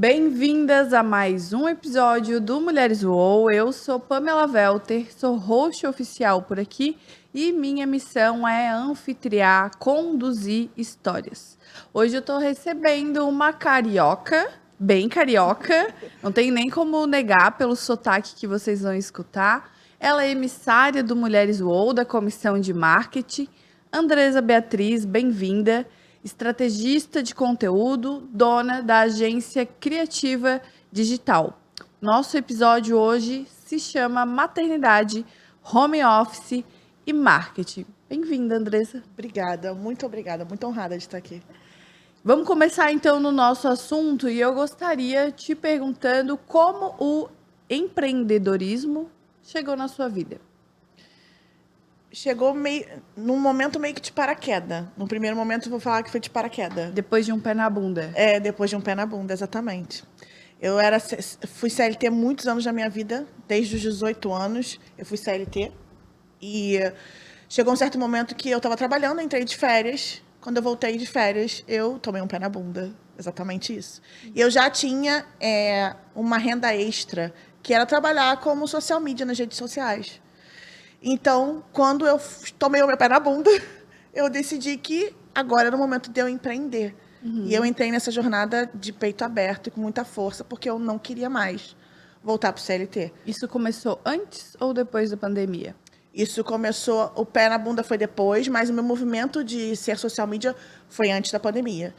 Bem-vindas a mais um episódio do Mulheres UOL. Eu sou Pamela Welter, sou host oficial por aqui e minha missão é anfitriar, conduzir histórias. Hoje eu tô recebendo uma carioca, bem carioca, não tem nem como negar pelo sotaque que vocês vão escutar. Ela é emissária do Mulheres UOL, da Comissão de Marketing. Andresa Beatriz, bem-vinda. Estrategista de conteúdo, dona da agência criativa digital. Nosso episódio hoje se chama Maternidade, Home Office e Marketing. Bem-vinda, Andresa. Obrigada, muito honrada de estar aqui. Vamos começar então no nosso assunto e eu gostaria te perguntando como o empreendedorismo chegou na sua vida. Chegou num momento meio que de paraquedas. No primeiro momento, eu vou falar que foi de paraquedas. Depois de um pé na bunda. Depois de um pé na bunda, exatamente. Fui CLT muitos anos da minha vida, desde os 18 anos, eu fui CLT. E chegou um certo momento que eu estava trabalhando, entrei de férias. Quando eu voltei de férias, eu tomei um pé na bunda. Exatamente isso. E eu já tinha uma renda extra, que era trabalhar como social media nas redes sociais. Então, quando eu tomei o meu pé na bunda, eu decidi que agora era o momento de eu empreender. E eu entrei nessa jornada de peito aberto e com muita força, porque eu não queria mais voltar para o CLT. Isso começou antes ou depois da pandemia? Isso começou, o pé na bunda foi depois, mas o meu movimento de ser social media foi antes da pandemia.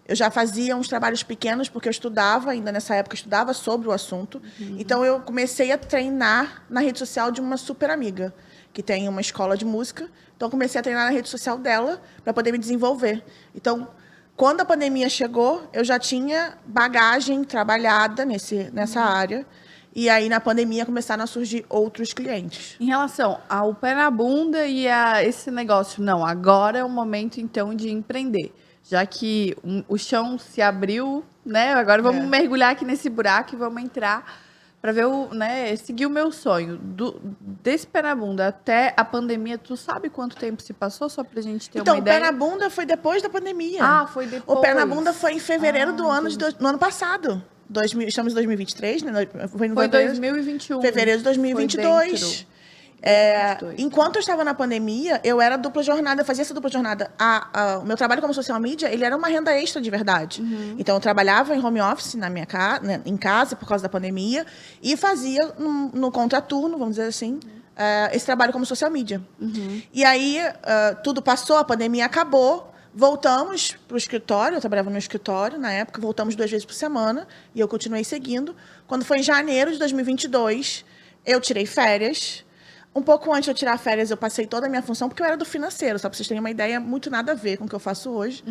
Eu já fazia uns trabalhos pequenos, porque eu estudava, ainda nessa época, eu estudava sobre o assunto. Então, eu comecei a treinar na rede social de uma super amiga, que tem uma escola de música. Então, eu comecei a treinar na rede social dela para poder me desenvolver. Então, quando a pandemia chegou, eu já tinha bagagem trabalhada nessa área. E aí, na pandemia, começaram a surgir outros clientes. Em relação ao pé na bunda e a esse negócio, não, agora é o momento, então, de empreender. Já que o chão se abriu, né? Agora vamos mergulhar aqui nesse buraco e vamos entrar para ver seguir o meu sonho. Desse pé na bunda até a pandemia, tu sabe quanto tempo se passou? Só pra gente ter uma ideia. Então, o pé na bunda foi depois da pandemia. Ah, foi depois. O pé na bunda foi em fevereiro do ano passado. Estamos em 2023, né? Foi 2021. Fevereiro de 2022. Enquanto eu estava na pandemia, eu era dupla jornada, eu fazia essa dupla jornada. O meu trabalho como social media, ele era uma renda extra de verdade. Então, eu trabalhava em home office em casa, por causa da pandemia, e fazia no contraturno, vamos dizer assim, esse trabalho como social media. E aí, tudo passou, a pandemia acabou, voltamos para o escritório, eu trabalhava no escritório na época, voltamos 2 vezes por semana, e eu continuei seguindo. Quando foi em janeiro de 2022, eu tirei férias. Um pouco antes de eu tirar férias, eu passei toda a minha função, porque eu era do financeiro, só para vocês terem uma ideia, muito nada a ver com o que eu faço hoje.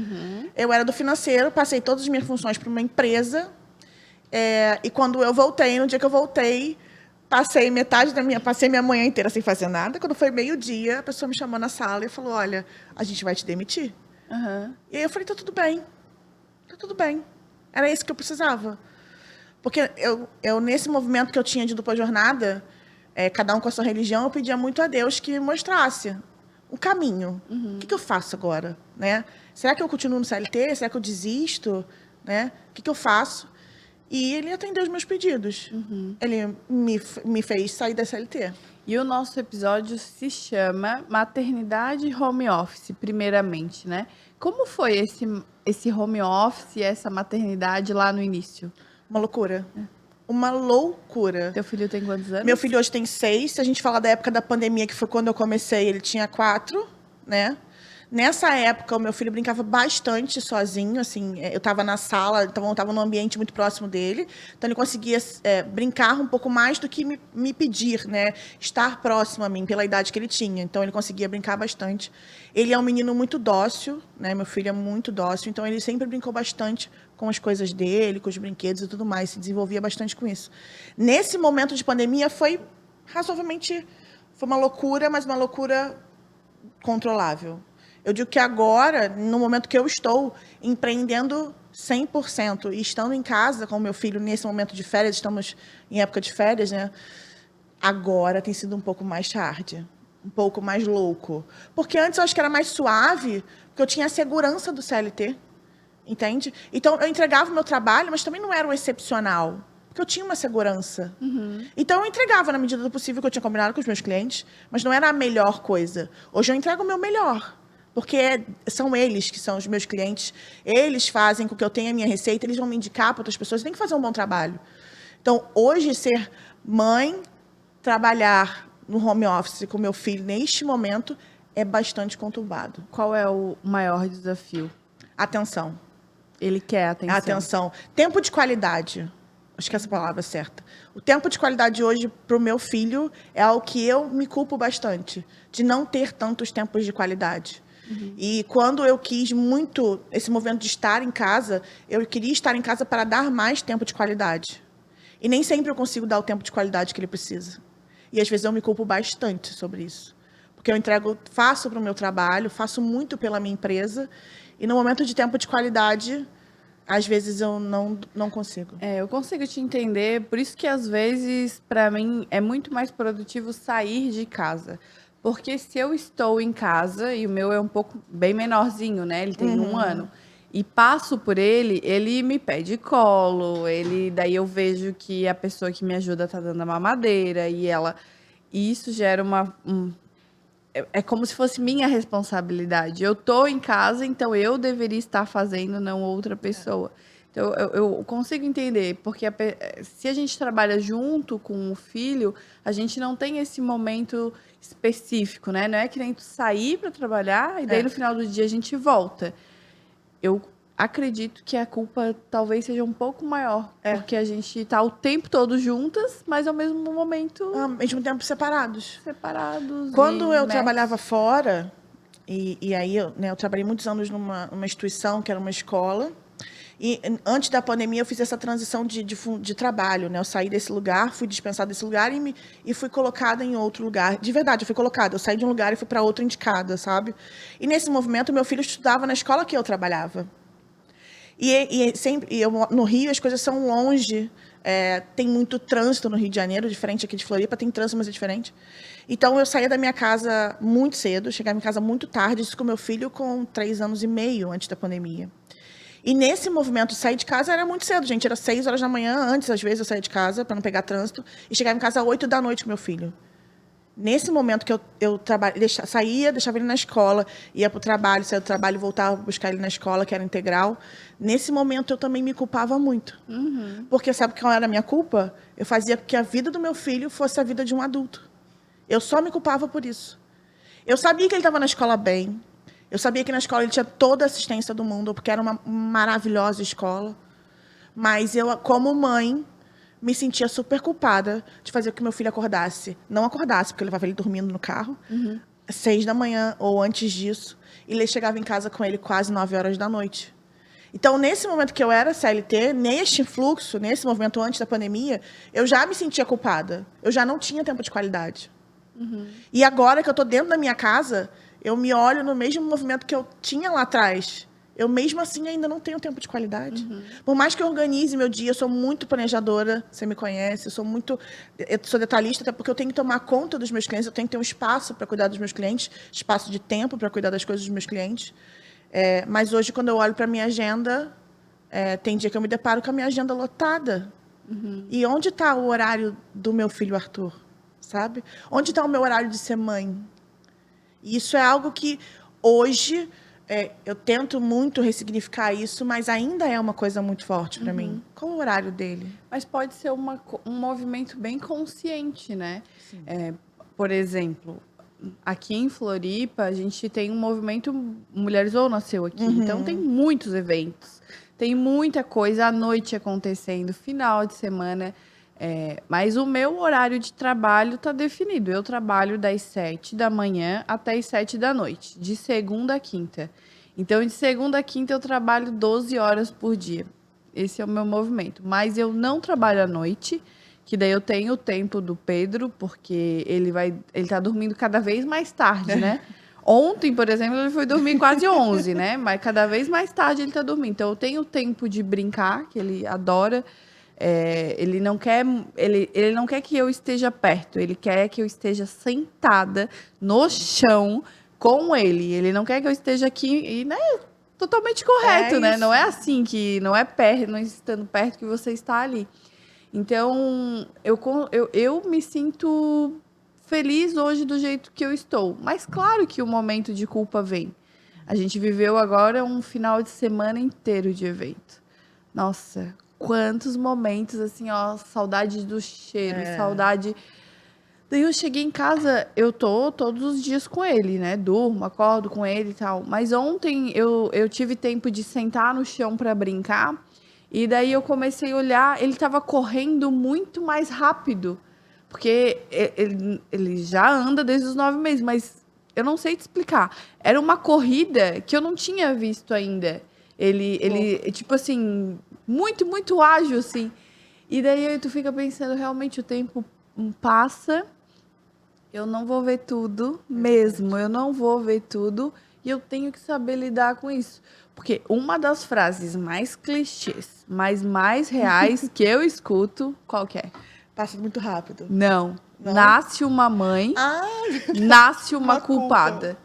Eu era do financeiro, passei todas as minhas funções para uma empresa, e quando eu voltei, no dia que eu voltei, passei minha manhã inteira sem fazer nada. Quando foi meio-dia, a pessoa me chamou na sala e falou, olha, a gente vai te demitir. E aí eu falei, tá tudo bem. Era isso que eu precisava. Porque eu nesse movimento que eu tinha de dupla jornada, cada um com a sua religião, eu pedia muito a Deus que me mostrasse o caminho. O que eu faço agora? Né? Será que eu continuo no CLT? Será que eu desisto? Né? O que eu faço? E ele atendeu os meus pedidos. Ele me fez sair da CLT. E o nosso episódio se chama Maternidade Home Office, primeiramente, né? Como foi esse home office, essa maternidade lá no início? Uma loucura. Uma loucura. Teu filho tem quantos anos? Meu filho hoje tem 6. Se a gente falar da época da pandemia, que foi quando eu comecei, ele tinha 4, né? Nessa época, o meu filho brincava bastante sozinho, assim, eu estava na sala, então eu estava num ambiente muito próximo dele, então ele conseguia brincar um pouco mais do que me pedir, né? Estar próximo a mim, pela idade que ele tinha, então ele conseguia brincar bastante. Ele é um menino muito dócil, né? Meu filho é muito dócil, então ele sempre brincou bastante com as coisas dele, com os brinquedos e tudo mais, se desenvolvia bastante com isso. Nesse momento de pandemia foi razoavelmente, foi uma loucura, mas uma loucura controlável. Eu digo que agora, no momento que eu estou empreendendo 100% e estando em casa com o meu filho nesse momento de férias, estamos em época de férias, né? Agora tem sido um pouco mais hard, um pouco mais louco. Porque antes eu acho que era mais suave, porque eu tinha a segurança do CLT. Entende? Então, eu entregava o meu trabalho, mas também não era o excepcional. Porque eu tinha uma segurança. Então, eu entregava na medida do possível que eu tinha combinado com os meus clientes, mas não era a melhor coisa. Hoje eu entrego o meu melhor. Porque são eles que são os meus clientes. Eles fazem com que eu tenha a minha receita, eles vão me indicar para outras pessoas. Tem que fazer um bom trabalho. Então, hoje, ser mãe, trabalhar no home office com meu filho neste momento é bastante conturbado. Qual é o maior desafio? Atenção. Ele quer atenção. Atenção. Tempo de qualidade. Acho que essa palavra é certa. O tempo de qualidade hoje para o meu filho é algo que eu me culpo bastante, de não ter tantos tempos de qualidade. E quando eu quis muito esse movimento de estar em casa, eu queria estar em casa para dar mais tempo de qualidade. E nem sempre eu consigo dar o tempo de qualidade que ele precisa. E às vezes eu me culpo bastante sobre isso. Porque eu entrego, faço para o meu trabalho, faço muito pela minha empresa, e no momento de tempo de qualidade, às vezes eu não consigo. Eu consigo te entender, por isso que às vezes, para mim, é muito mais produtivo sair de casa. Porque se eu estou em casa, e o meu é um pouco bem menorzinho, né? Ele tem 1 ano. E passo por ele, ele me pede colo, daí eu vejo que a pessoa que me ajuda tá dando a mamadeira, e isso gera é como se fosse minha responsabilidade. Eu tô em casa, então eu deveria estar fazendo, não outra pessoa. Então, eu consigo entender, porque se a gente trabalha junto com o filho, a gente não tem esse momento específico, né? Não é que nem tu sair para trabalhar e daí no final do dia a gente volta. Eu acredito que a culpa talvez seja um pouco maior, porque a gente tá o tempo todo juntas, mas ao mesmo momento... Ao mesmo tempo separados. Separados. Quando eu trabalhava fora, e aí eu trabalhei muitos anos numa instituição, que era uma escola, e antes da pandemia eu fiz essa transição de trabalho, né? Eu saí desse lugar, fui dispensada desse lugar e fui colocada em outro lugar. De verdade, eu fui colocada. Eu saí de um lugar e fui para outro indicada, sabe? E nesse movimento, meu filho estudava na escola que eu trabalhava. No Rio, as coisas são longe. Tem muito trânsito no Rio de Janeiro, diferente aqui de Floripa. Tem trânsito, mas é diferente. Então, eu saía da minha casa muito cedo, chegava em casa muito tarde, isso com meu filho com 3 anos e meio antes da pandemia. E nesse movimento de sair de casa era muito cedo, gente. Era 6 horas da manhã, antes, às vezes, eu saía de casa para não pegar trânsito. E chegava em casa às 8 da noite com meu filho. Nesse momento que eu saía, deixava ele na escola, ia para o trabalho, saía do trabalho, voltava para buscar ele na escola, que era integral. Nesse momento, eu também me culpava muito. Porque sabe qual era a minha culpa? Eu fazia com que a vida do meu filho fosse a vida de um adulto. Eu só me culpava por isso. Eu sabia que ele estava na escola bem. Eu sabia que na escola ele tinha toda a assistência do mundo, porque era uma maravilhosa escola. Mas eu, como mãe, me sentia super culpada de fazer com que meu filho acordasse. Não acordasse, porque eu levava ele dormindo no carro, 6 da manhã ou antes disso. E ele chegava em casa com ele quase 9 horas da noite. Então, nesse momento que eu era CLT, neste fluxo, nesse movimento antes da pandemia, eu já me sentia culpada. Eu já não tinha tempo de qualidade. E agora que eu estou dentro da minha casa, eu me olho no mesmo movimento que eu tinha lá atrás. Eu, mesmo assim, ainda não tenho tempo de qualidade. Por mais que eu organize meu dia, eu sou muito planejadora, você me conhece, eu sou detalhista, até porque eu tenho que tomar conta dos meus clientes, eu tenho que ter um espaço para cuidar dos meus clientes, espaço de tempo para cuidar das coisas dos meus clientes. Mas hoje, quando eu olho para a minha agenda, tem dia que eu me deparo com a minha agenda lotada. E onde está o horário do meu filho Arthur? Sabe? Onde está o meu horário de ser mãe? E isso é algo que hoje eu tento muito ressignificar isso, mas ainda é uma coisa muito forte para mim. Qual o horário dele? Mas pode ser um movimento bem consciente, né? Por exemplo, aqui em Floripa, a gente tem um movimento Mulheres UOL nasceu aqui. Então, tem muitos eventos. Tem muita coisa à noite acontecendo, final de semana. Mas o meu horário de trabalho está definido. Eu trabalho das 7 da manhã até as 7 da noite, de segunda a quinta. Então, de segunda a quinta, eu trabalho 12 horas por dia. Esse é o meu movimento. Mas eu não trabalho à noite, que daí eu tenho o tempo do Pedro, porque ele tá dormindo cada vez mais tarde, né? Ontem, por exemplo, ele foi dormir quase 11, né? Mas cada vez mais tarde ele tá dormindo. Então, eu tenho tempo de brincar, que ele adora. Ele não quer que eu esteja perto, ele quer que eu esteja sentada no chão com ele. Ele não quer que eu esteja aqui, e, né, totalmente correto, né? Não é assim que... Não é não estando perto que você está ali. Então, eu me sinto feliz hoje do jeito que eu estou. Mas claro que o momento de culpa vem. A gente viveu agora um final de semana inteiro de evento. Nossa, quantos momentos, assim, ó, saudade do cheiro, saudade... Daí eu cheguei em casa, eu tô todos os dias com ele, né? Durmo, acordo com ele e tal. Mas ontem eu tive tempo de sentar no chão para brincar. E daí eu comecei a olhar, ele tava correndo muito mais rápido. Porque ele já anda desde os 9 meses, mas eu não sei te explicar. Era uma corrida que eu não tinha visto ainda. Ele tipo assim, muito, muito ágil, assim. E daí tu fica pensando, realmente o tempo passa, eu não vou ver tudo mesmo, eu não vou ver tudo e eu tenho que saber lidar com isso. Porque uma das frases mais clichês, mas mais reais que eu escuto, qual que é? Passa muito rápido. Não. Nasce uma mãe, nasce uma culpada.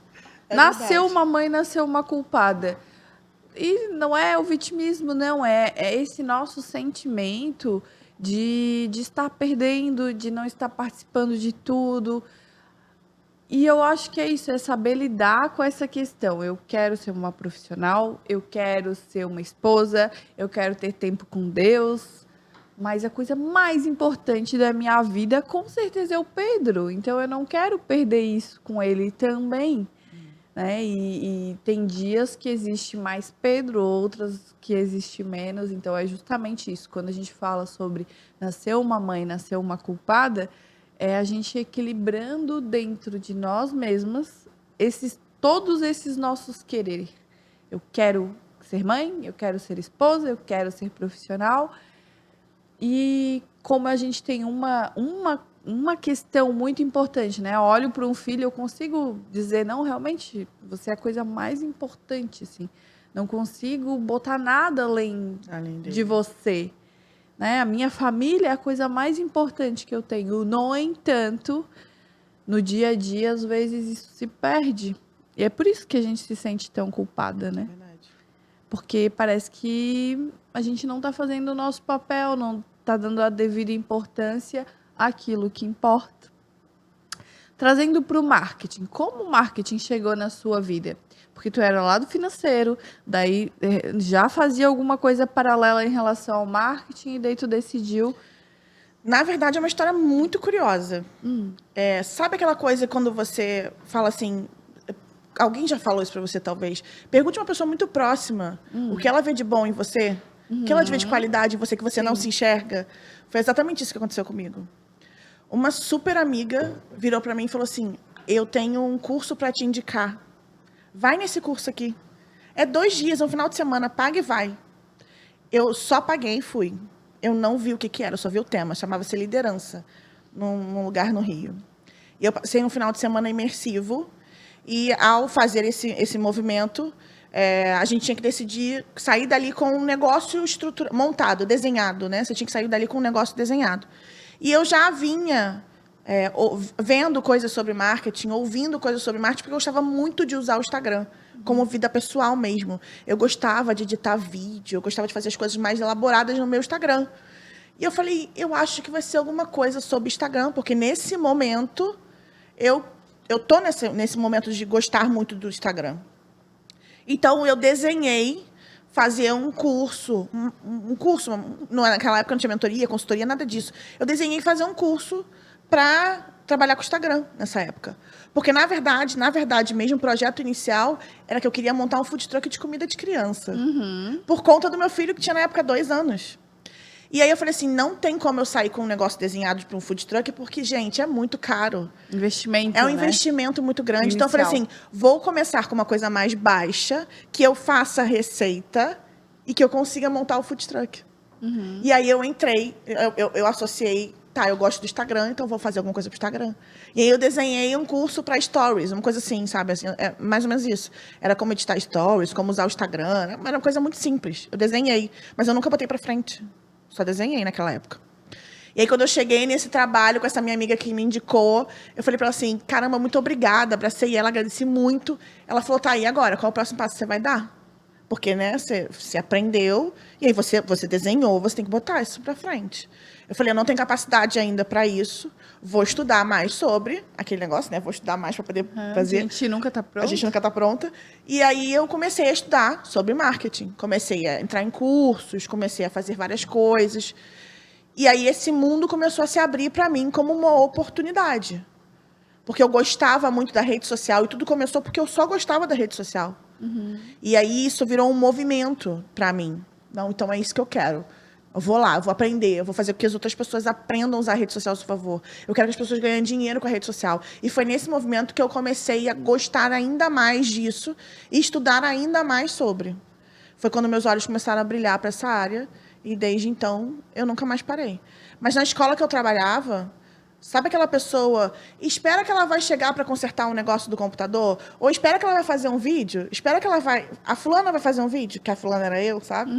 Nasceu uma mãe, nasceu uma culpada. E não é o vitimismo, não. É esse nosso sentimento de estar perdendo, de não estar participando de tudo. E eu acho que é isso, é saber lidar com essa questão. Eu quero ser uma profissional, eu quero ser uma esposa, eu quero ter tempo com Deus, mas a coisa mais importante da minha vida, com certeza, é o Pedro. Então, eu não quero perder isso com ele também, né? E tem dias que existe mais Pedro, outras que existe menos. Então, é justamente isso. Quando a gente fala sobre nascer uma mãe, nascer uma culpada, é a gente equilibrando dentro de nós mesmas todos esses nossos querer. Eu quero ser mãe, eu quero ser esposa, eu quero ser profissional. E como a gente tem uma questão muito importante, né? Eu olho para um filho, eu consigo dizer, não, realmente, você é a coisa mais importante, assim. Não consigo botar nada além de você. Né? A minha família é a coisa mais importante que eu tenho. No entanto, no dia a dia, às vezes, isso se perde. E é por isso que a gente se sente tão culpada, né? Verdade. Porque parece que a gente não está fazendo o nosso papel, não está dando a devida importância àquilo que importa. Trazendo para o marketing. Como o marketing chegou na sua vida? Porque tu era lá do financeiro, daí já fazia alguma coisa paralela em relação ao marketing, e daí tu decidiu... Na verdade, é uma história muito curiosa. Sabe aquela coisa quando você fala assim... Alguém já falou isso pra você, talvez. Pergunte a uma pessoa muito próxima o que ela vê de bom em você, o que ela vê de qualidade em você, que você não se enxerga. Foi exatamente isso que aconteceu comigo. Uma super amiga virou pra mim e falou assim, eu tenho um curso pra te indicar. Vai nesse curso aqui. É 2 dias, é um final de semana, paga e vai. Eu só paguei e fui. Eu não vi o que era, eu só vi o tema. Chamava-se Liderança, num lugar no Rio. E eu passei um final de semana imersivo. E ao fazer esse movimento, a gente tinha que decidir sair dali com um negócio montado, desenhado, né? Você tinha que sair dali com um negócio desenhado. E eu já vinha vendo coisas sobre marketing, ouvindo coisas sobre marketing, porque eu gostava muito de usar o Instagram como vida pessoal mesmo. Eu gostava de editar vídeo, eu gostava de fazer as coisas mais elaboradas no meu Instagram. E eu falei, eu acho que vai ser alguma coisa sobre Instagram, porque nesse momento eu tô nesse momento de gostar muito do Instagram. Então, eu desenhei fazer um curso, naquela época não tinha mentoria, consultoria, nada disso. Eu desenhei fazer um curso para trabalhar com o Instagram nessa época. Porque, na verdade mesmo, o projeto inicial era que eu queria montar um food truck de comida de criança. Por conta do meu filho, que tinha na época 2 anos. E aí eu falei assim, não tem como eu sair com um negócio desenhado para um food truck, porque, gente, é muito caro. Investimento, É um investimento muito grande. Inicial. Então, eu falei assim, vou começar com uma coisa mais baixa, que eu faça a receita e que eu consiga montar o food truck. E aí eu entrei, eu associei, eu gosto do Instagram, então vou fazer alguma coisa pro Instagram. E aí eu desenhei um curso para stories, uma coisa assim, sabe? Assim, mais ou menos isso. Era como editar stories, como usar o Instagram, era uma coisa muito simples. Eu desenhei, mas eu nunca botei para frente. Só desenhei naquela época. E aí, quando eu cheguei nesse trabalho com essa minha amiga que me indicou, eu falei para ela assim, caramba, muito obrigada, abracei ela, agradeci muito. Ela falou, tá, e agora? Qual é o próximo passo que você vai dar? Porque, né, você aprendeu, e aí você desenhou, você tem que botar isso para frente. Eu falei, eu não tenho capacidade ainda para isso, vou estudar mais sobre aquele negócio, né? Vou estudar mais para poder fazer. A gente nunca tá pronta. A gente nunca tá pronta. E aí eu comecei a estudar sobre marketing. Comecei a entrar em cursos, comecei a fazer várias coisas. E aí esse mundo começou a se abrir para mim como uma oportunidade. Porque eu gostava muito da rede social, e tudo começou porque eu só gostava da rede social. E aí isso virou um movimento para mim. Não, então é isso que eu quero. Eu vou lá, eu vou aprender, eu vou fazer com que as outras pessoas aprendam a usar a rede social a seu favor. Eu quero que as pessoas ganhem dinheiro com a rede social. E foi nesse movimento que eu comecei a gostar ainda mais disso e estudar ainda mais sobre. Foi quando meus olhos começaram a brilhar para essa área, e desde então eu nunca mais parei. Mas na escola que eu trabalhava, sabe aquela pessoa, espera que ela vai chegar para consertar um negócio do computador? Ou espera que ela vai fazer um vídeo? Espera que ela vai... A fulana vai fazer um vídeo? Que a fulana era eu, sabe?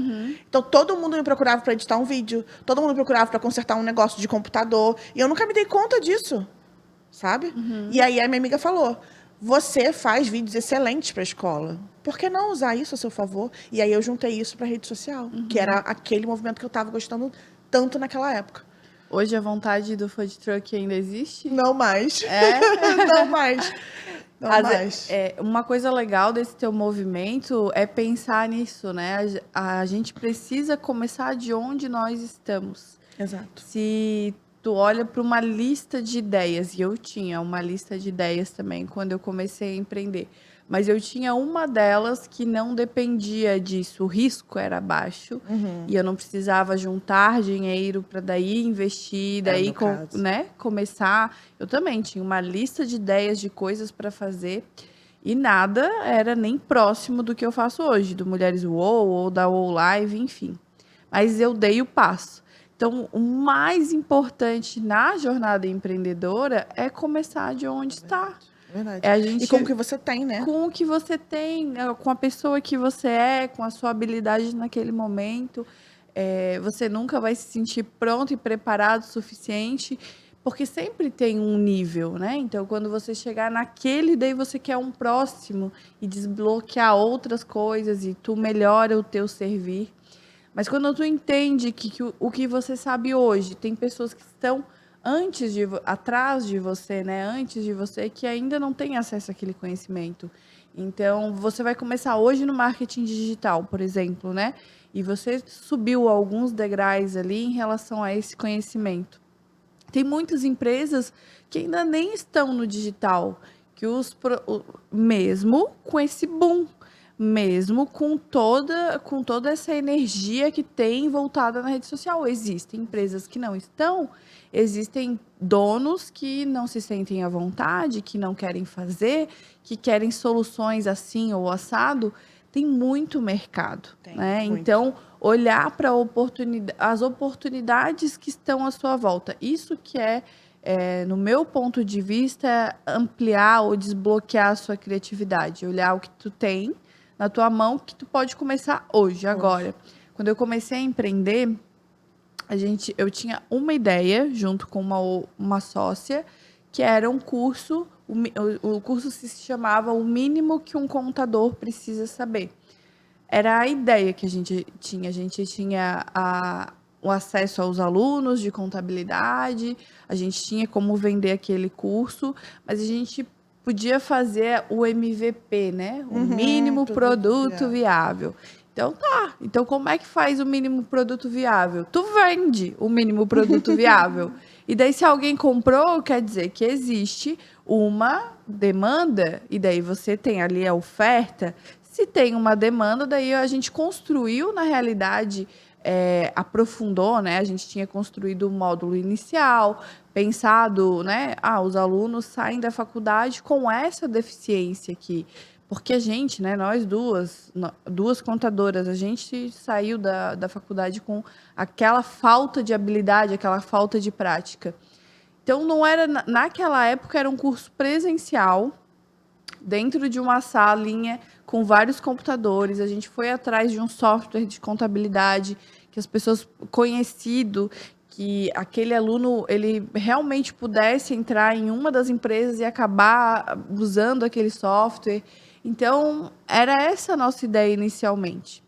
Então, todo mundo me procurava para editar um vídeo. Todo mundo me procurava para consertar um negócio de computador. E eu nunca me dei conta disso, sabe? E aí a minha amiga falou, você faz vídeos excelentes para a escola. Por que não usar isso a seu favor? E aí eu juntei isso para a rede social, que era aquele movimento que eu estava gostando tanto naquela época. Hoje a vontade do food truck ainda existe? Não mais. Não mais. Não mais. Uma coisa legal desse teu movimento é pensar nisso, né? A gente precisa começar de onde nós estamos. Exato. Se tu olha para uma lista de ideias, e eu tinha uma lista de ideias também quando eu comecei a empreender, mas eu tinha uma delas que não dependia disso, o risco era baixo, e eu não precisava juntar dinheiro para daí investir, daí né, começar. Eu também tinha uma lista de ideias de coisas para fazer, e nada era nem próximo do que eu faço hoje, do Mulheres UOL ou da UOL Live, enfim. Mas eu dei o passo. Então, o mais importante na jornada empreendedora é começar de onde está. Verdade. E com o que você tem, né? Com o que você tem, com a pessoa que você é, com a sua habilidade naquele momento. Você nunca vai se sentir pronto e preparado o suficiente, porque sempre tem um nível, né? Então, quando você chegar naquele, daí você quer um próximo e desbloquear outras coisas e tu melhora o teu servir. Mas quando tu entende que o que você sabe hoje, tem pessoas que estão atrás de você, né? Antes de você, que ainda não têm acesso àquele conhecimento. Então, você vai começar hoje no marketing digital, por exemplo, né? E você subiu alguns degraus ali em relação a esse conhecimento. Tem muitas empresas que ainda nem estão no digital, que mesmo com esse boom, mesmo com toda essa energia que tem voltada na rede social. Existem empresas que não estão, existem donos que não se sentem à vontade, que não querem fazer, que querem soluções assim ou assado. Tem muito mercado, né? Muito. Então, olhar para as oportunidades que estão à sua volta. Isso que no meu ponto de vista, ampliar ou desbloquear a sua criatividade. Olhar o que tu tem na tua mão, que tu pode começar hoje, agora. Quando eu comecei a empreender, eu tinha uma ideia, junto com uma sócia, que era um curso, o curso se chamava O Mínimo que um Contador Precisa Saber. Era a ideia que a gente tinha o acesso aos alunos de contabilidade, a gente tinha como vender aquele curso, mas a gente podia fazer o MVP, né? O mínimo produto viável. Então, tá. Então, como é que faz o mínimo produto viável? Tu vende o mínimo produto viável. E daí, se alguém comprou, quer dizer que existe uma demanda, e daí você tem ali a oferta. Se tem uma demanda, daí a gente construiu, na realidade, aprofundou, né? A gente tinha construído o módulo inicial, pensado, né? Os alunos saem da faculdade com essa deficiência aqui. Porque a gente, né? Nós duas contadoras, a gente saiu da faculdade com aquela falta de habilidade, aquela falta de prática. Então, não era... Naquela época, era um curso presencial, dentro de uma salinha com vários computadores. A gente foi atrás de um software de contabilidade que as pessoas conhecido, que aquele aluno ele realmente pudesse entrar em uma das empresas e acabar usando aquele software. Então, era essa a nossa ideia inicialmente.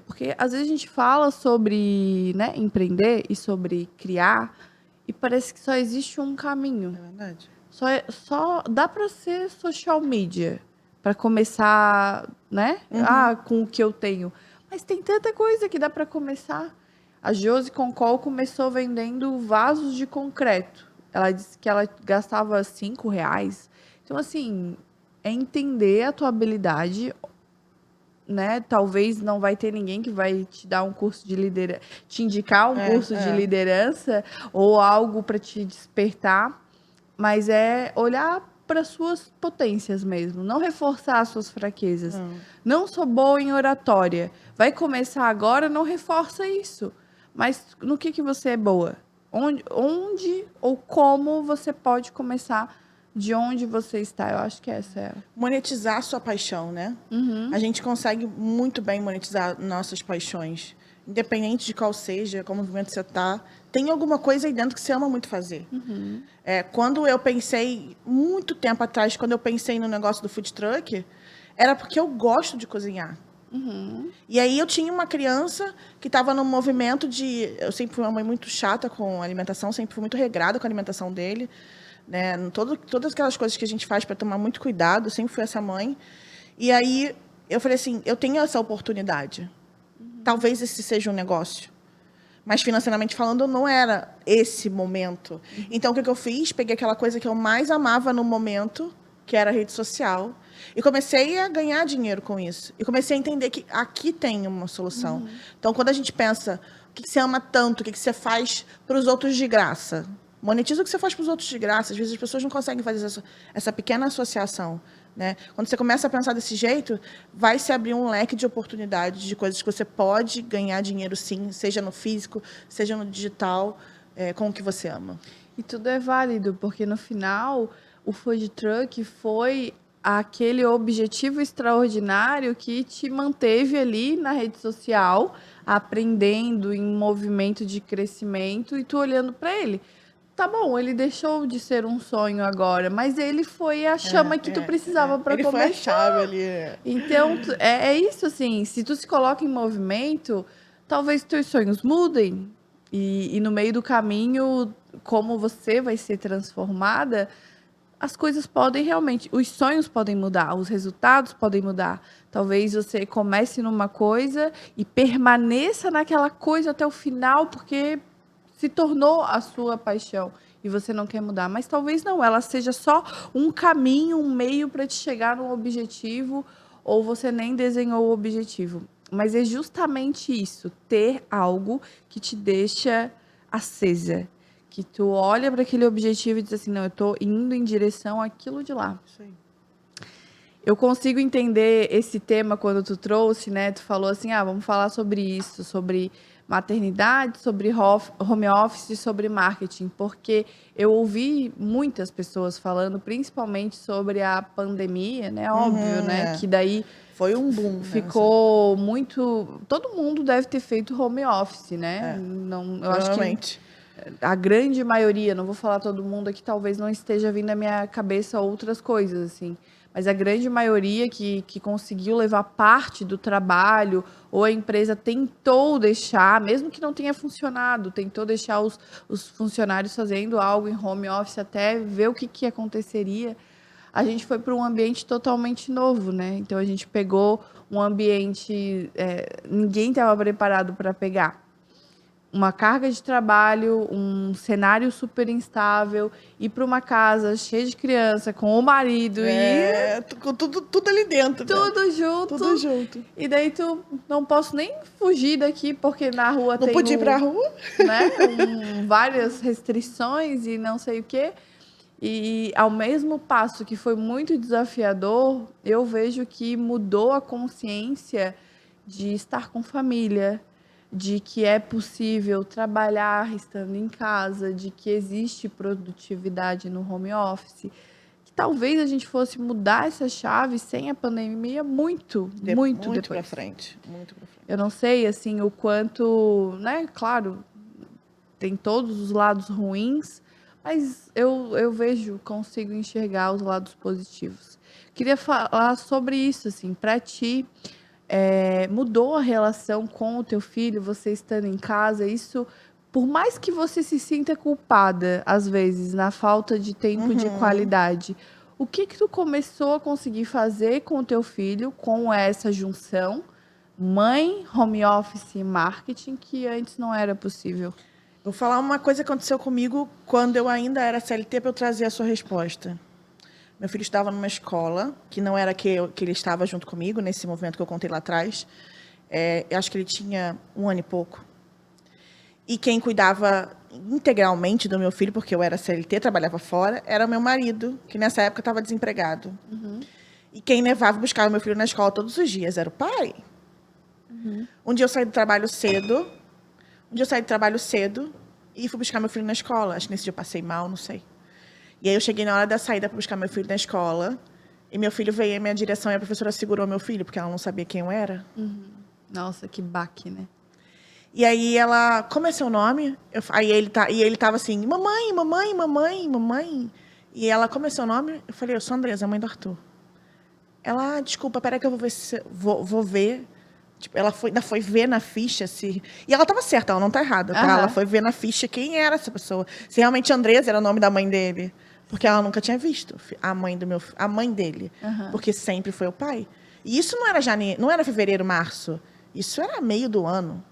Porque às vezes a gente fala sobre, né, empreender e sobre criar, e parece que só existe um caminho. É verdade. Só dá para ser social media, para começar, né? Com o que eu tenho. Mas tem tanta coisa que dá para começar. A Josi Concol começou vendendo vasos de concreto. Ela disse que ela gastava R$ 5. Então, assim, é entender a tua habilidade, né? Talvez não vai ter ninguém que vai te dar um curso de liderança, te indicar um curso de liderança ou algo para te despertar, mas é olhar para suas potências mesmo, não reforçar as suas fraquezas. Não sou boa em oratória. Vai começar agora, não reforça isso. Mas no que você é boa? Onde ou como você pode começar? De onde você está? Eu acho que essa é. Monetizar a sua paixão, né? A gente consegue muito bem monetizar nossas paixões. Independente de qual seja, qual movimento você está, tem alguma coisa aí dentro que você ama muito fazer. Quando eu pensei, muito tempo atrás, quando eu pensei no negócio do food truck, era porque eu gosto de cozinhar. E aí eu tinha uma criança que estava no movimento de... Eu sempre fui uma mãe muito chata com a alimentação, sempre fui muito regrada com a alimentação dele. Né? Todas aquelas coisas que a gente faz para tomar muito cuidado, eu sempre fui essa mãe. E aí eu falei assim, eu tenho essa oportunidade. Talvez esse seja um negócio. Mas financeiramente falando, não era esse momento. Então o que eu fiz? Peguei aquela coisa que eu mais amava no momento, que era a rede social, e comecei a ganhar dinheiro com isso. E comecei a entender que aqui tem uma solução. Então quando a gente pensa, o que você ama tanto, o que você faz para os outros de graça? Monetiza o que você faz para os outros de graça. Às vezes as pessoas não conseguem fazer essa pequena associação. Né? Quando você começa a pensar desse jeito, vai se abrir um leque de oportunidades, de coisas que você pode ganhar dinheiro sim, seja no físico, seja no digital, com o que você ama. E tudo é válido, porque no final o food truck foi aquele objetivo extraordinário que te manteve ali na rede social, aprendendo em movimento de crescimento e tu olhando para ele. Tá bom, ele deixou de ser um sonho agora, mas ele foi a chama que tu precisava para começar. Ele foi a chave ali. Então, é isso assim, se tu se coloca em movimento, talvez teus sonhos mudem. E no meio do caminho, como você vai ser transformada, as coisas podem realmente, os sonhos podem mudar, os resultados podem mudar. Talvez você comece numa coisa e permaneça naquela coisa até o final, porque se tornou a sua paixão e você não quer mudar. Mas talvez não, ela seja só um caminho, um meio para te chegar no objetivo, ou você nem desenhou o objetivo. Mas é justamente isso, ter algo que te deixa acesa, que tu olha para aquele objetivo e diz assim, não, eu estou indo em direção àquilo de lá. Isso aí. Eu consigo entender esse tema quando tu trouxe, né? Tu falou assim, vamos falar sobre isso, sobre maternidade, sobre home office, sobre marketing, porque eu ouvi muitas pessoas falando, principalmente sobre a pandemia, né? Óbvio, né? Que daí foi um boom. Ficou muito... Todo mundo deve ter feito home office, né? Não, eu acho que a grande maioria, não vou falar todo mundo aqui, talvez não esteja vindo à minha cabeça outras coisas, assim. Mas a grande maioria que conseguiu levar parte do trabalho, ou a empresa tentou deixar, mesmo que não tenha funcionado, tentou deixar os funcionários fazendo algo em home office até ver o que aconteceria. A gente foi para um ambiente totalmente novo, né? Então, a gente pegou um ambiente... ninguém estava preparado para pegar. Uma carga de trabalho, um cenário super instável, ir para uma casa cheia de criança, com o marido com tudo ali dentro. Tudo né? junto. Tudo junto. E daí tu não posso nem fugir daqui, porque na rua não podia ir pra rua. Né? Várias restrições e não sei o quê. E ao mesmo passo que foi muito desafiador, eu vejo que mudou a consciência de estar com família, de que é possível trabalhar estando em casa, de que existe produtividade no home office, que talvez a gente fosse mudar essa chave sem a pandemia muito depois. Para frente, muito para frente. Eu não sei, assim, o quanto, né, claro, tem todos os lados ruins, Mas eu vejo, consigo enxergar os lados positivos. Queria falar sobre isso, assim, pra ti, mudou a relação com o teu filho, você estando em casa, isso, por mais que você se sinta culpada, às vezes, na falta de tempo de qualidade, o que tu começou a conseguir fazer com o teu filho, com essa junção, mãe, home office e marketing, que antes não era possível? Vou falar uma coisa que aconteceu comigo quando eu ainda era CLT para eu trazer a sua resposta. Meu filho estava numa escola, que não era que ele estava junto comigo, nesse movimento que eu contei lá atrás. Eu acho que ele tinha 1 ano e pouco. E quem cuidava integralmente do meu filho, porque eu era CLT, trabalhava fora, era o meu marido, que nessa época estava desempregado. E quem levava e buscava meu filho na escola todos os dias era o pai. Um dia eu saí do trabalho cedo. E fui buscar meu filho na escola. Acho que nesse dia eu passei mal, não sei. E aí eu cheguei na hora da saída para buscar meu filho na escola. E meu filho veio em minha direção e a professora segurou meu filho, porque ela não sabia quem eu era. Nossa, que baque, né? E aí ela, como é seu nome? Aí ele tava assim, mamãe, mamãe, mamãe, mamãe. E ela, como é seu nome? Eu falei, eu sou a Andresa, mãe do Arthur. Ela, desculpa, peraí que eu vou ver se vou ver. Tipo, ela ainda foi ver na ficha se... E ela estava certa, ela não está errada, tá? Ela foi ver na ficha quem era essa pessoa. Se realmente Andresa era o nome da mãe dele. Porque ela nunca tinha visto a mãe dele. Porque sempre foi o pai. E isso não era não era fevereiro, março. Isso era meio do ano.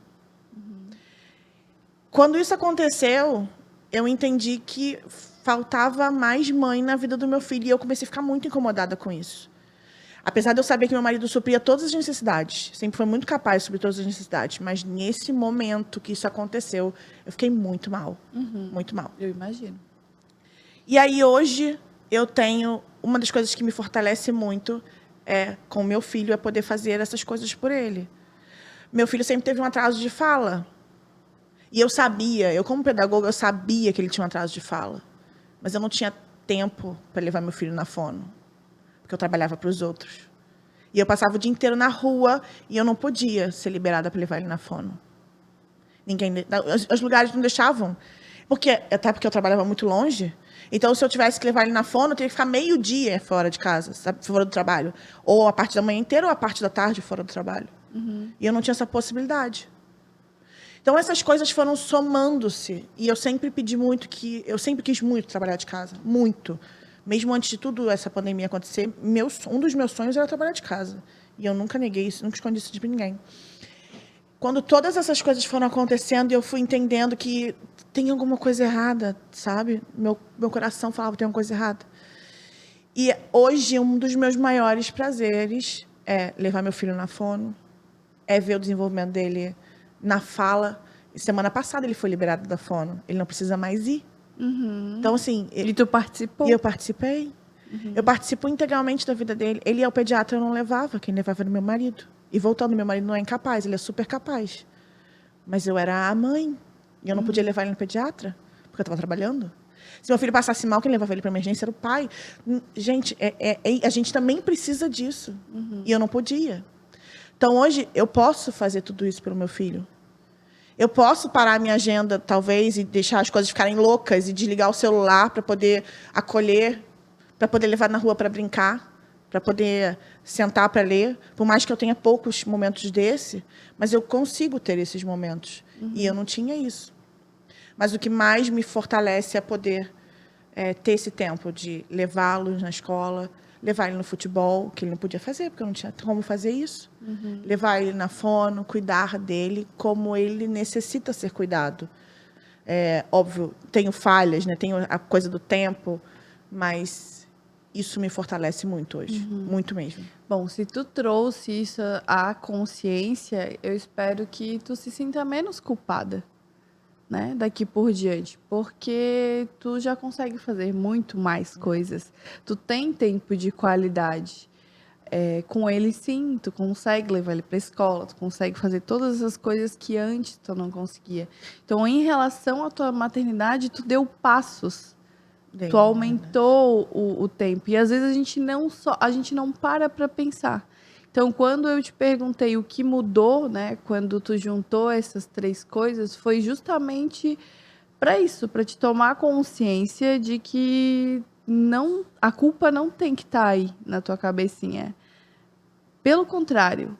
Quando isso aconteceu, eu entendi que faltava mais mãe na vida do meu filho. E eu comecei a ficar muito incomodada com isso. Apesar de eu saber que meu marido supria todas as necessidades, sempre foi muito capaz de suprir todas as necessidades, mas nesse momento que isso aconteceu, eu fiquei muito mal, muito mal. Eu imagino. E aí hoje eu tenho, uma das coisas que me fortalece muito com o meu filho é poder fazer essas coisas por ele. Meu filho sempre teve um atraso de fala. E eu como pedagoga, eu sabia que ele tinha um atraso de fala. Mas eu não tinha tempo para levar meu filho na fono. Porque eu trabalhava para os outros. E eu passava o dia inteiro na rua e eu não podia ser liberada para levar ele na fono. Os lugares não deixavam. Até porque eu trabalhava muito longe. Então, se eu tivesse que levar ele na fono, eu teria que ficar meio-dia fora de casa, sabe? Fora do trabalho. Ou a parte da manhã inteira ou a parte da tarde fora do trabalho. E eu não tinha essa possibilidade. Então, essas coisas foram somando-se. E eu sempre eu sempre quis muito trabalhar de casa. Muito. Mesmo antes de tudo essa pandemia acontecer, um dos meus sonhos era trabalhar de casa. E eu nunca neguei isso, nunca escondi isso de ninguém. Quando todas essas coisas foram acontecendo, eu fui entendendo que tem alguma coisa errada, sabe? Meu coração falava que tem alguma coisa errada. E hoje, um dos meus maiores prazeres é levar meu filho na fono, é ver o desenvolvimento dele na fala. E semana passada ele foi liberado da fono. Ele não precisa mais ir. Então, assim... E tu participou? E eu participei. Eu participo integralmente da vida dele. Ele é o pediatra, eu não levava. Quem levava era meu marido. E voltando, meu marido não é incapaz, ele é super capaz. Mas eu era a mãe. E eu não podia levar ele no pediatra, porque eu estava trabalhando. Se meu filho passasse mal, quem levava ele para emergência era o pai. Gente, a gente também precisa disso. E eu não podia. Então, hoje, eu posso fazer tudo isso pelo meu filho. Eu posso parar a minha agenda, talvez, e deixar as coisas ficarem loucas e desligar o celular para poder acolher, para poder levar na rua para brincar, para poder sentar para ler. Por mais que eu tenha poucos momentos desse, mas eu consigo ter esses momentos. E eu não tinha isso. Mas o que mais me fortalece é poder ter esse tempo de levá-los na escola, levar ele no futebol, que ele não podia fazer, porque eu não tinha como fazer isso. Levar ele na fono, cuidar dele como ele necessita ser cuidado. Óbvio, tenho falhas, né? Tenho a coisa do tempo, mas isso me fortalece muito hoje. Muito mesmo. Bom, se tu trouxe isso à consciência, eu espero que tu se sinta menos culpada, né, daqui por diante, porque tu já consegue fazer muito mais coisas. Tu tem tempo de qualidade. Com ele, sim, tu consegue levar ele para a escola, tu consegue fazer todas as coisas que antes tu não conseguia. Então, em relação à tua maternidade, tu deu passos. Tu aumentou o tempo. E às vezes a gente não para pensar. Então, quando eu te perguntei o que mudou, né, quando tu juntou essas 3 coisas, foi justamente para isso, para te tomar consciência de que a culpa não tem que estar aí na tua cabecinha. Pelo contrário,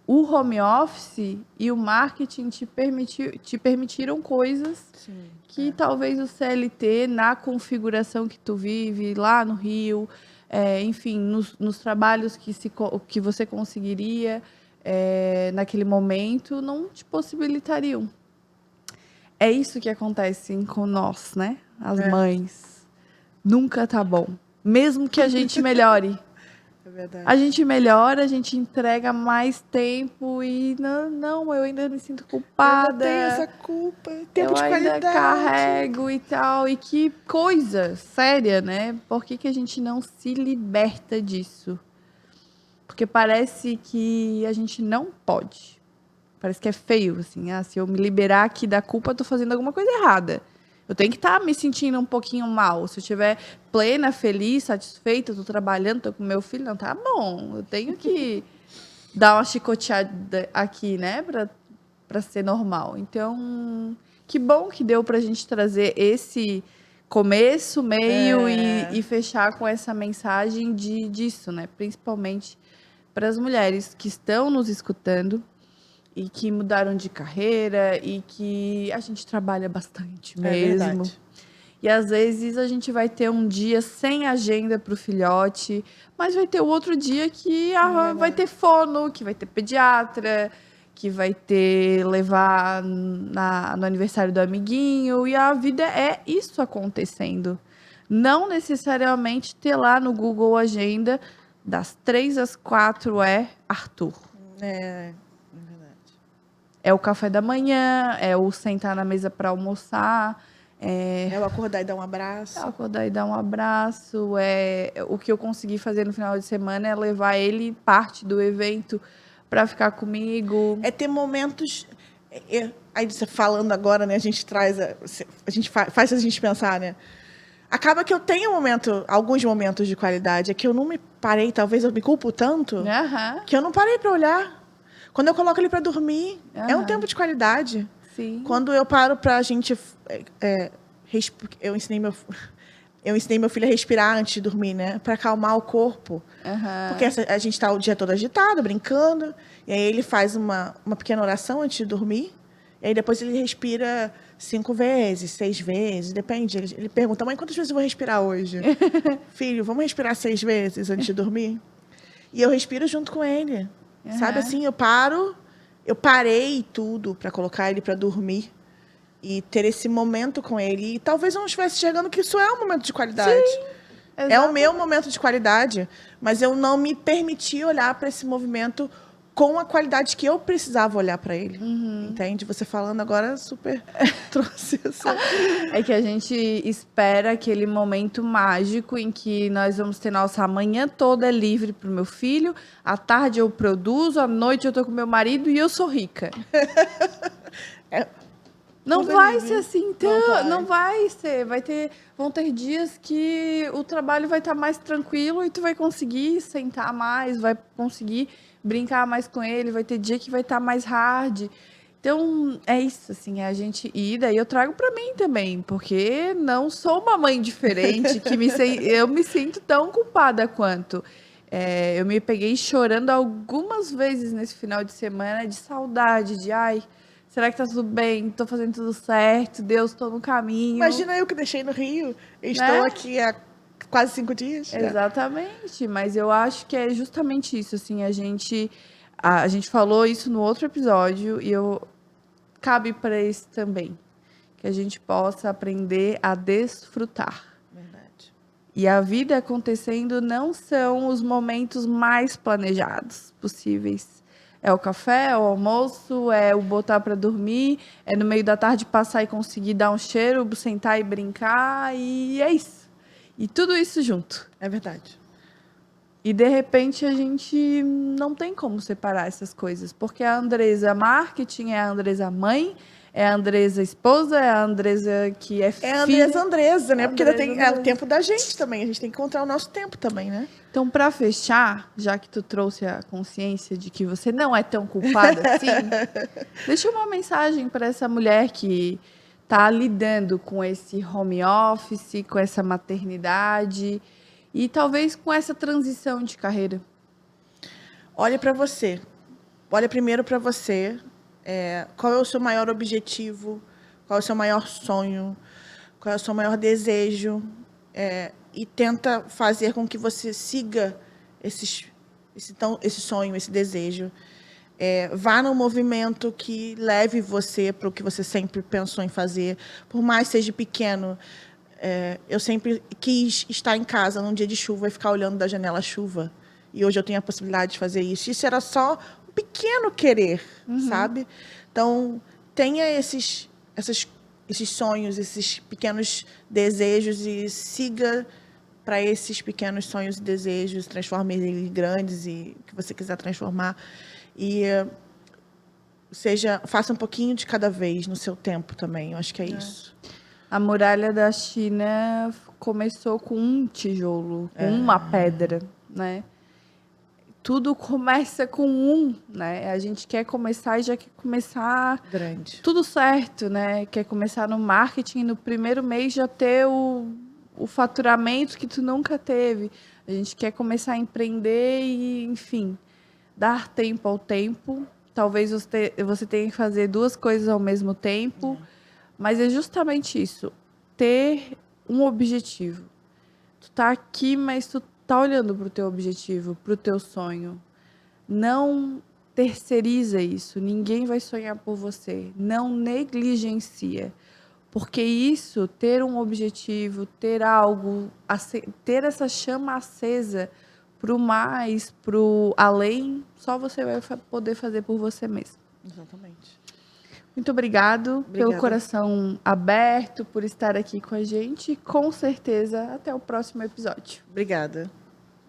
o home office e o marketing te permitiram coisas que talvez o CLT, na configuração que tu vive lá no Rio, enfim, nos trabalhos que você conseguiria naquele momento, não te possibilitariam. É isso que acontece com nós, né? As mães. Nunca tá bom. Mesmo que a gente melhore. É verdade. A gente melhora, a gente entrega mais tempo e não, eu ainda me sinto culpada. Eu tenho essa culpa, tempo de eu ainda qualidade. Carrego e tal. E que coisa séria, né? Por que a gente não se liberta disso? Porque parece que a gente não pode. Parece que é feio, assim. Se eu me liberar aqui da culpa, eu tô fazendo alguma coisa errada. Eu tenho que estar me sentindo um pouquinho mal. Se eu estiver plena, feliz, satisfeita, tô trabalhando, tô com meu filho, não, tá bom. Eu tenho que dar uma chicoteada aqui, né? Pra ser normal. Então, que bom que deu pra gente trazer esse começo, meio e fechar com essa mensagem disso, né? Principalmente para as mulheres que estão nos escutando e que mudaram de carreira e que a gente trabalha bastante mesmo. E às vezes a gente vai ter um dia sem agenda para o filhote, mas vai ter o outro dia que vai ter fono, que vai ter pediatra, que vai ter levar no aniversário do amiguinho. E a vida é isso acontecendo. Não necessariamente ter lá no Google Agenda, das 3 às 4 é Arthur. É o café da manhã, é o sentar na mesa para almoçar. É o acordar e dar um abraço. É o acordar e dar um abraço. O que eu consegui fazer no final de semana é levar ele parte do evento para ficar comigo. É ter momentos... Aí você falando agora, né? A gente traz... A gente faz a gente pensar, né? Acaba que eu tenho alguns momentos de qualidade. É que eu não me parei, talvez eu me culpo tanto, que eu não parei para olhar. Quando eu coloco ele para dormir, é um tempo de qualidade. Sim. Quando eu paro para a gente... eu ensinei meu filho a respirar antes de dormir, né? Para acalmar o corpo. Porque a gente está o dia todo agitado, brincando. E aí ele faz uma pequena oração antes de dormir. E aí depois ele respira 5 vezes, 6 vezes, depende. Ele pergunta, mãe, quantas vezes eu vou respirar hoje? Filho, vamos respirar 6 vezes antes de dormir? E eu respiro junto com ele. Sabe assim, eu parei tudo para colocar ele para dormir e ter esse momento com ele. E talvez eu não estivesse enxergando que isso é um momento de qualidade. Sim, é o meu momento de qualidade, mas eu não me permiti olhar para esse movimento com a qualidade que eu precisava olhar para ele. Entende? Você falando agora super trouxe essa... É que a gente espera aquele momento mágico em que nós vamos ter nossa manhã toda livre para o meu filho, à tarde eu produzo, à noite eu tô com meu marido e eu sou rica. Não vai ser assim, então, não vai ser. Vão ter dias que o trabalho vai estar mais tranquilo e tu vai conseguir sentar mais, vai conseguir brincar mais com ele, vai ter dia que vai estar mais hard. Então, é isso, assim, a gente... E daí eu trago para mim também, porque não sou uma mãe diferente, eu me sinto tão culpada quanto. Eu me peguei chorando algumas vezes nesse final de semana de saudade, de será que tá tudo bem? Tô fazendo tudo certo? Deus, tô no caminho. Imagina eu que deixei no Rio. Estou aqui há quase 5 dias. Exatamente. Mas eu acho que é justamente isso. Assim, a gente falou isso no outro episódio e cabe para esse também. Que a gente possa aprender a desfrutar. Verdade. E a vida acontecendo não são os momentos mais planejados possíveis. É o café, é o almoço, é o botar para dormir, é no meio da tarde passar e conseguir dar um cheiro, sentar e brincar, e é isso. E tudo isso junto. É verdade. E, de repente, a gente não tem como separar essas coisas, porque a Andresa marketing é a Andresa mãe, é a Andresa esposa, é a Andresa que é filha. É a Andresa, né? Porque é o tempo da gente também. A gente tem que encontrar o nosso tempo também, né? Então, para fechar, já que tu trouxe a consciência de que você não é tão culpada assim, deixa uma mensagem para essa mulher que tá lidando com esse home office, com essa maternidade e talvez com essa transição de carreira? Olha para você. Olha primeiro para você. Qual é o seu maior objetivo? Qual é o seu maior sonho? Qual é o seu maior desejo? E tenta fazer com que você siga esse sonho, esse desejo. Vá no movimento que leve você para o que você sempre pensou em fazer, por mais seja pequeno. Eu sempre quis estar em casa num dia de chuva e ficar olhando da janela a chuva. E hoje eu tenho a possibilidade de fazer isso. Isso era só um pequeno querer, sabe? Então, tenha esses sonhos, esses pequenos desejos e siga para esses pequenos sonhos e desejos, transforme eles em grandes e o que você quiser transformar. E faça um pouquinho de cada vez no seu tempo também. Eu acho que é isso. A muralha da China começou com um tijolo, com uma pedra, né? Tudo começa com né? A gente quer começar e já quer começar grande. Tudo certo, né? Quer começar no marketing, no primeiro mês já ter o faturamento que tu nunca teve. A gente quer começar a empreender e, enfim, dar tempo ao tempo. Talvez você tenha que fazer 2 coisas ao mesmo tempo, mas é justamente isso, ter um objetivo. Tu tá aqui, mas tu tá olhando pro teu objetivo, pro teu sonho. Não terceiriza isso. Ninguém vai sonhar por você. Não negligencia. Porque isso, ter um objetivo, ter algo, ter essa chama acesa pro mais, pro além, só você vai poder fazer por você mesmo. Exatamente. Muito obrigado pelo coração aberto, por estar aqui com a gente. Com certeza, até o próximo episódio. Obrigada.